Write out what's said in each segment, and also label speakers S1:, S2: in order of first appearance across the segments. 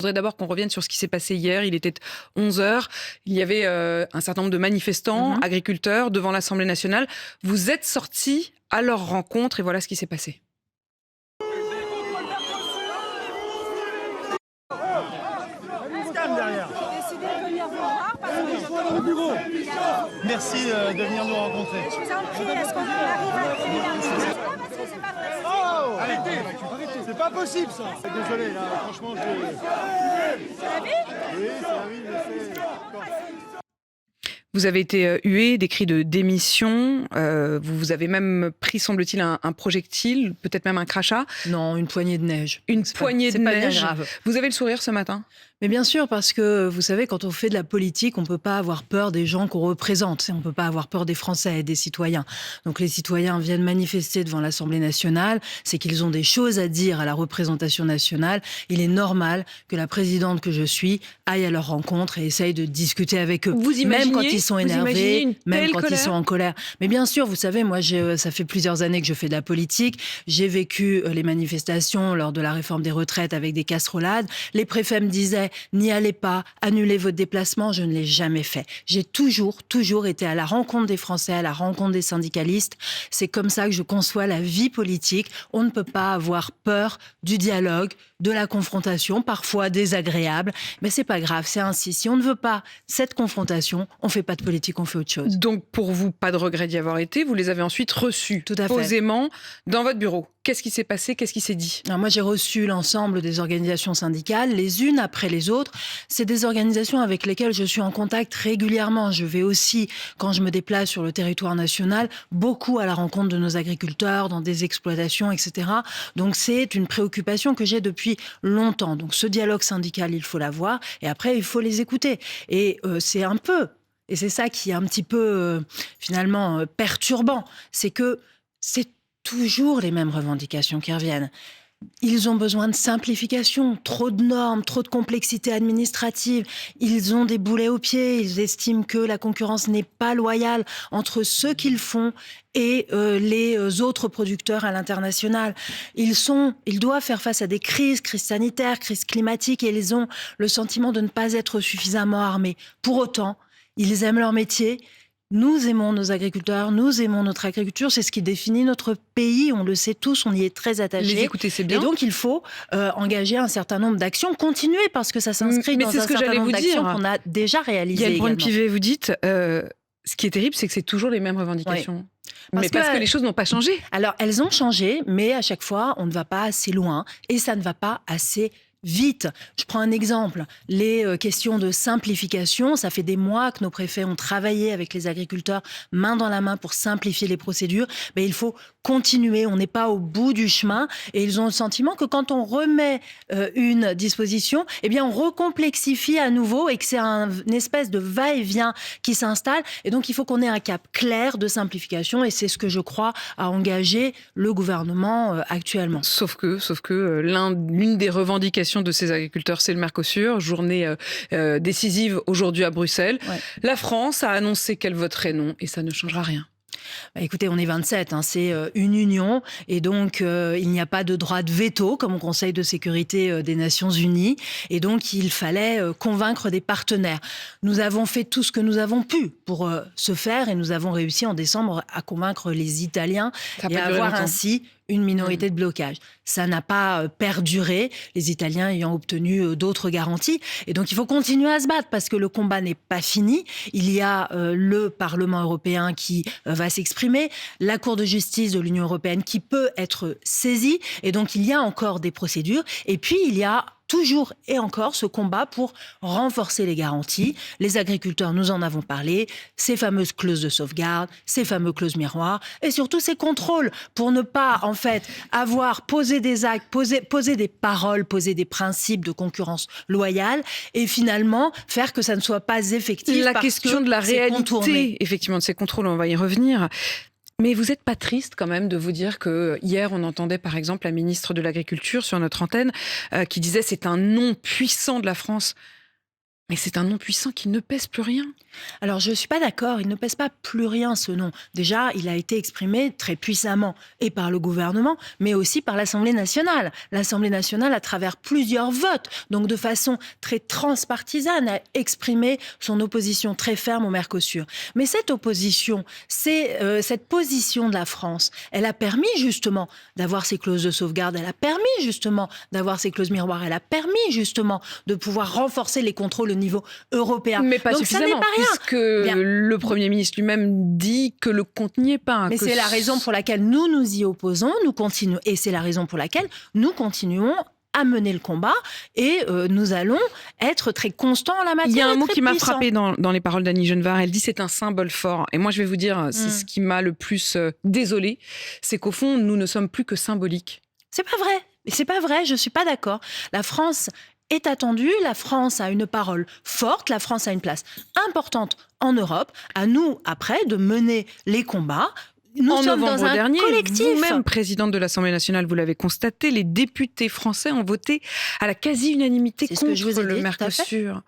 S1: Je voudrais d'abord qu'on revienne sur ce qui s'est passé hier. Il était 11 heures. Il y avait un certain nombre de manifestants, agriculteurs, devant l'Assemblée nationale. Vous êtes sortis à leur rencontre et voilà ce qui s'est passé.
S2: Merci de venir nous rencontrer.
S3: Je vous en prie, est-ce qu'on arrive à trouver un solution parce que c'est pas vrai.
S2: Oh, arrêtez, c'est pas possible ça. Désolé, là, franchement,
S3: C'est la vie?
S2: Oui, c'est la vie, je sais.
S1: Vous avez été hué, des cris de démission. Vous avez même pris, semble-t-il, un projectile, peut-être même un crachat.
S4: Non, une poignée de neige.
S1: Une poignée de
S4: C'est pas bien
S1: neige.
S4: grave.
S1: Vous avez le sourire ce matin ?
S4: Mais bien sûr, parce que vous savez, quand on fait de la politique, on ne peut pas avoir peur des gens qu'on représente. On ne peut pas avoir peur des Français et des citoyens. Donc les citoyens viennent manifester devant l'Assemblée nationale. C'est qu'ils ont des choses à dire à la représentation nationale. Il est normal que la présidente que je suis aille à leur rencontre et essaye de discuter avec eux. Même quand ils sont énervés, même quand ils sont en colère. Mais bien sûr, vous savez, moi, ça fait plusieurs années que je fais de la politique. J'ai vécu les manifestations lors de la réforme des retraites avec des casserolades. Les préfets me disaient n'y allez pas, annulez votre déplacement. Je ne l'ai jamais fait. J'ai toujours été à la rencontre des Français, à la rencontre des syndicalistes. C'est comme ça que je conçois la vie politique. On ne peut pas avoir peur du dialogue, de la confrontation, parfois désagréable. Mais c'est pas grave, c'est ainsi. Si on ne veut pas cette confrontation, on fait pas de politique, on fait autre chose.
S1: Donc pour vous, pas de regret d'y avoir été. Vous les avez ensuite reçus
S4: Tout à fait.
S1: posément dans votre bureau. Qu'est-ce qui s'est passé ? Qu'est-ce qui s'est dit ?
S4: Alors moi, j'ai reçu l'ensemble des organisations syndicales, les unes après les autres. C'est des organisations avec lesquelles je suis en contact régulièrement. Je vais aussi, quand je me déplace sur le territoire national, beaucoup à la rencontre de nos agriculteurs, dans des exploitations, etc. Donc c'est une préoccupation que j'ai depuis longtemps. Donc ce dialogue syndical, il faut l'avoir. Et après, il faut les écouter. Et c'est un peu, et c'est ça qui est un petit peu finalement perturbant, c'est que c'est toujours les mêmes revendications qui reviennent. Ils ont besoin de simplification, trop de normes, trop de complexité administrative. Ils ont des boulets aux pieds, ils estiment que la concurrence n'est pas loyale entre ceux qu'ils font et les autres producteurs à l'international. Ils doivent faire face à des crises sanitaires, crises climatiques, et ils ont le sentiment de ne pas être suffisamment armés. Pour autant, ils aiment leur métier. Nous aimons nos agriculteurs, nous aimons notre agriculture, c'est ce qui définit notre pays, on le sait tous, on y est très attachés.
S1: Les écouter, c'est bien.
S4: Et donc il faut engager un certain nombre d'actions, continuer parce que ça s'inscrit dans un certain nombre d'actions qu'on a déjà réalisées.
S1: Yael Braun-Pivet, vous dites, ce qui est terrible, c'est que c'est toujours les mêmes revendications.
S4: Oui.
S1: Parce que les choses n'ont pas changé.
S4: Alors elles ont changé, mais à chaque fois, on ne va pas assez loin et ça ne va pas assez vite. Je prends un exemple. Les questions de simplification, ça fait des mois que nos préfets ont travaillé avec les agriculteurs main dans la main pour simplifier les procédures. Mais il faut continuer. On n'est pas au bout du chemin. Et ils ont le sentiment que quand on remet une disposition, eh bien, on recomplexifie à nouveau et que c'est une espèce de va-et-vient qui s'installe. Et donc, il faut qu'on ait un cap clair de simplification. Et c'est ce que je crois a engagé le gouvernement actuellement.
S1: Sauf que l'une des revendications de ces agriculteurs, c'est le Mercosur. Journée décisive aujourd'hui à Bruxelles. Ouais. La France a annoncé qu'elle voterait non et ça ne changera rien.
S4: Bah écoutez, on est 27, c'est une union et donc il n'y a pas de droit de veto comme au Conseil de sécurité des Nations Unies et donc il fallait convaincre des partenaires. Nous avons fait tout ce que nous avons pu pour ce faire et nous avons réussi en décembre à convaincre les Italiens et à avoir ainsi une minorité de blocage. Ça n'a pas perduré, les Italiens ayant obtenu d'autres garanties. Et donc, il faut continuer à se battre parce que le combat n'est pas fini. Il y a le Parlement européen qui va s'exprimer, la Cour de justice de l'Union européenne qui peut être saisie. Et donc, il y a encore des procédures. Et puis, il y a toujours et encore ce combat pour renforcer les garanties. Les agriculteurs, nous en avons parlé, ces fameuses clauses de sauvegarde, ces fameuses clauses miroirs et surtout ces contrôles pour ne pas, en fait, avoir posé des actes, poser des paroles, poser des principes de concurrence loyale et finalement faire que ça ne soit pas effectif.
S1: La question de la réalité, effectivement, de ces contrôles, on va y revenir. Mais vous n'êtes pas triste quand même de vous dire que hier on entendait par exemple la ministre de l'Agriculture sur notre antenne qui disait c'est un non puissant de la France. Mais c'est un nom puissant qui ne pèse plus rien.
S4: Alors, je ne suis pas d'accord, il ne pèse pas plus rien ce nom. Déjà, il a été exprimé très puissamment, et par le gouvernement, mais aussi par l'Assemblée nationale. L'Assemblée nationale, à travers plusieurs votes, donc de façon très transpartisane, a exprimé son opposition très ferme au Mercosur. Mais cette opposition, cette position de la France, elle a permis justement d'avoir ces clauses de sauvegarde, elle a permis justement d'avoir ces clauses miroirs, elle a permis justement de pouvoir renforcer les contrôles au niveau européen.
S1: Mais pas
S4: donc,
S1: suffisamment,
S4: ça n'est pas rien.
S1: puisque le Premier ministre lui-même dit que le compte n'y est pas.
S4: Mais c'est la raison pour laquelle nous nous y opposons, nous continuons, et c'est la raison pour laquelle nous continuons à mener le combat et nous allons être très constants en la matière.
S1: Il y a un mot
S4: très
S1: qui m'a
S4: puissants.
S1: frappé dans les paroles d'Annie Genevard. Elle dit c'est un symbole fort. Et moi, je vais vous dire, c'est ce qui m'a le plus désolée, c'est qu'au fond, nous ne sommes plus que symboliques.
S4: C'est pas vrai. C'est pas vrai, je suis pas d'accord. La France est attendue, la France a une parole forte, la France a une place importante en Europe. À nous, après, de mener les combats. Nous
S1: En
S4: sommes
S1: novembre
S4: dans un
S1: dernier,
S4: collectif.
S1: vous-même, présidente de l'Assemblée nationale, vous l'avez constaté, les députés français ont voté à la quasi-unanimité
S4: C'est ce que je vous
S1: contre
S4: ai
S1: le
S4: dit, tout à fait.
S1: Mercosur.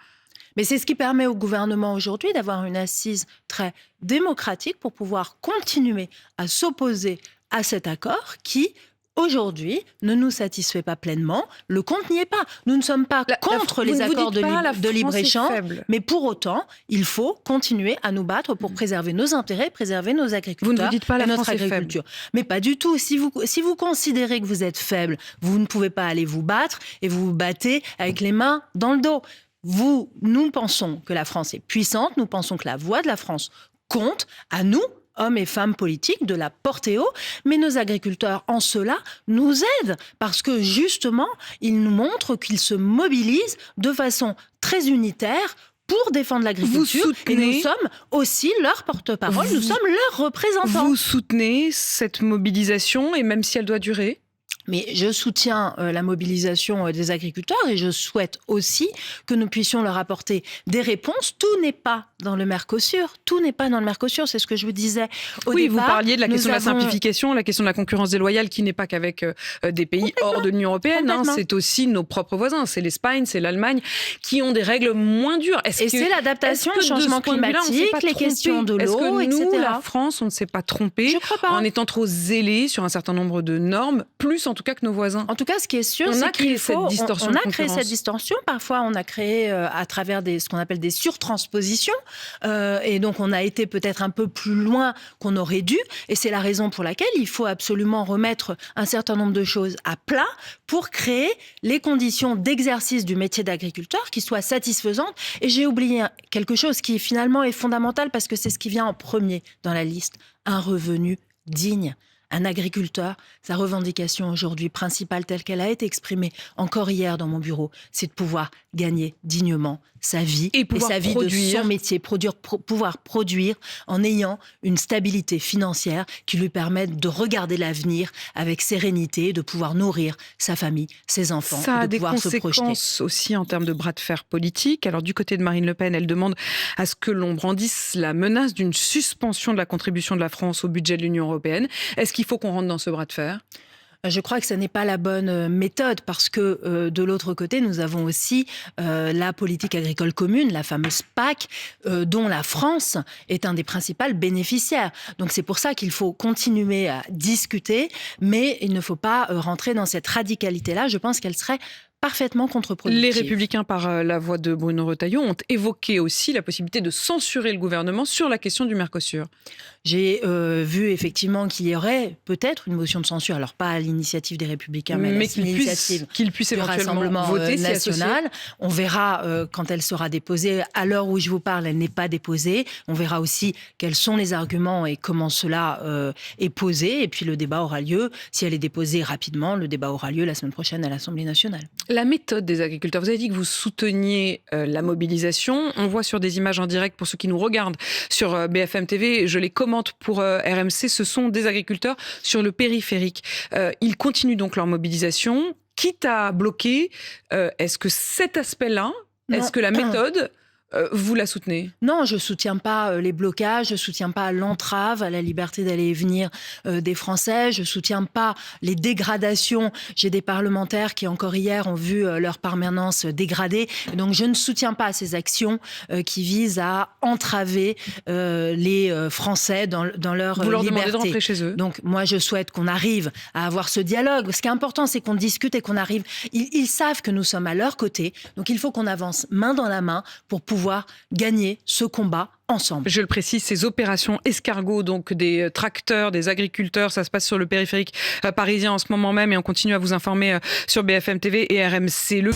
S4: Mais c'est ce qui permet au gouvernement aujourd'hui d'avoir une assise très démocratique pour pouvoir continuer à s'opposer à cet accord qui, aujourd'hui, ne nous satisfait pas pleinement. Le compte n'y est pas. Nous ne sommes pas contre les accords de libre-échange, mais pour autant, il faut continuer à nous battre pour préserver nos intérêts, préserver nos agriculteurs
S1: Vous ne vous dites pas
S4: et
S1: la
S4: notre
S1: France est faible.
S4: agriculture. Mais pas du tout. Si vous considérez que vous êtes faible, vous ne pouvez pas aller vous battre et vous vous battez avec les mains dans le dos. Nous pensons que la France est puissante, nous pensons que la voix de la France compte. À nous, hommes et femmes politiques, de la porter haut, mais nos agriculteurs, en cela, nous aident, parce que justement, ils nous montrent qu'ils se mobilisent de façon très unitaire pour défendre l'agriculture, et nous sommes aussi leur porte-parole, nous sommes leurs représentants.
S1: Vous soutenez cette mobilisation, et même si elle doit durer ?
S4: Mais je soutiens la mobilisation des agriculteurs et je souhaite aussi que nous puissions leur apporter des réponses. Tout n'est pas dans le Mercosur. Tout n'est pas dans le Mercosur, c'est ce que je vous disais au départ.
S1: Oui, vous parliez de la question de la simplification, la question de la concurrence déloyale qui n'est pas qu'avec des pays hors de l'Union européenne. Hein, c'est aussi nos propres voisins. C'est l'Espagne, c'est l'Allemagne qui ont des règles moins dures.
S4: C'est l'adaptation au changement climatique, les questions de l'eau,
S1: etc. Est-ce que nous,
S4: etc.
S1: la France, on ne s'est pas trompé
S4: Je crois pas.
S1: en étant trop zélés sur un certain nombre de normes, plus en tout cas que nos voisins?
S4: En tout cas, ce qui est sûr, c'est qu'il faut... On a créé cette distorsion. Parfois, on a créé à travers ce qu'on appelle des surtranspositions. Et donc, on a été peut-être un peu plus loin qu'on aurait dû. Et c'est la raison pour laquelle il faut absolument remettre un certain nombre de choses à plat pour créer les conditions d'exercice du métier d'agriculteur qui soient satisfaisantes. Et j'ai oublié quelque chose qui finalement est fondamental parce que c'est ce qui vient en premier dans la liste. Un revenu digne. Un agriculteur, sa revendication aujourd'hui principale telle qu'elle a été exprimée encore hier dans mon bureau, c'est de pouvoir gagner dignement sa vie et sa vie produire. De son métier, pouvoir produire en ayant une stabilité financière qui lui permette de regarder l'avenir avec sérénité, de pouvoir nourrir sa famille, ses enfants,
S1: ça
S4: et de pouvoir se projeter. Ça a des
S1: conséquences aussi en termes de bras de fer politique. Alors du côté de Marine Le Pen, elle demande à ce que l'on brandisse la menace d'une suspension de la contribution de la France au budget de l'Union européenne. Est-ce qu'il faut qu'on rentre dans ce bras de fer ?
S4: Je crois que ce n'est pas la bonne méthode parce que de l'autre côté, nous avons aussi la politique agricole commune, la fameuse PAC, dont la France est un des principaux bénéficiaires. Donc c'est pour ça qu'il faut continuer à discuter, mais il ne faut pas rentrer dans cette radicalité-là. Je pense qu'elle serait parfaitement contre-productive.
S1: Les Républicains, par la voix de Bruno Retailleau, ont évoqué aussi la possibilité de censurer le gouvernement sur la question du Mercosur.
S4: J'ai vu effectivement qu'il y aurait peut-être une motion de censure, alors pas à l'initiative des Républicains, mais
S1: qu'il puisse
S4: du
S1: éventuellement
S4: Rassemblement
S1: voter
S4: national. On verra quand elle sera déposée. À l'heure où je vous parle, elle n'est pas déposée. On verra aussi quels sont les arguments et comment cela est posé. Et puis le débat aura lieu. Si elle est déposée rapidement, le débat aura lieu la semaine prochaine à l'Assemblée nationale.
S1: La méthode des agriculteurs, vous avez dit que vous souteniez la mobilisation. On voit sur des images en direct, pour ceux qui nous regardent sur BFM TV, je les commente pour RMC, ce sont des agriculteurs sur le périphérique. Ils continuent donc leur mobilisation, quitte à bloquer. Est-ce que cet aspect-là, est-ce que la méthode vous la soutenez?
S4: Non, je soutiens pas les blocages, je soutiens pas l'entrave à la liberté d'aller et venir des Français, je soutiens pas les dégradations. J'ai des parlementaires qui encore hier ont vu leur permanence dégradée. Donc je ne soutiens pas ces actions qui visent à entraver les Français dans leur
S1: Vous leur
S4: liberté.
S1: demandez de rentrer chez eux?
S4: Donc moi je souhaite qu'on arrive à avoir ce dialogue. Ce qui est important, c'est qu'on discute et qu'on arrive. Ils savent que nous sommes à leur côté, donc il faut qu'on avance main dans la main pour pouvoir gagner ce combat ensemble.
S1: Je le précise, ces opérations escargots, donc des tracteurs, des agriculteurs, ça se passe sur le périphérique parisien en ce moment même et on continue à vous informer sur BFM TV et RMC.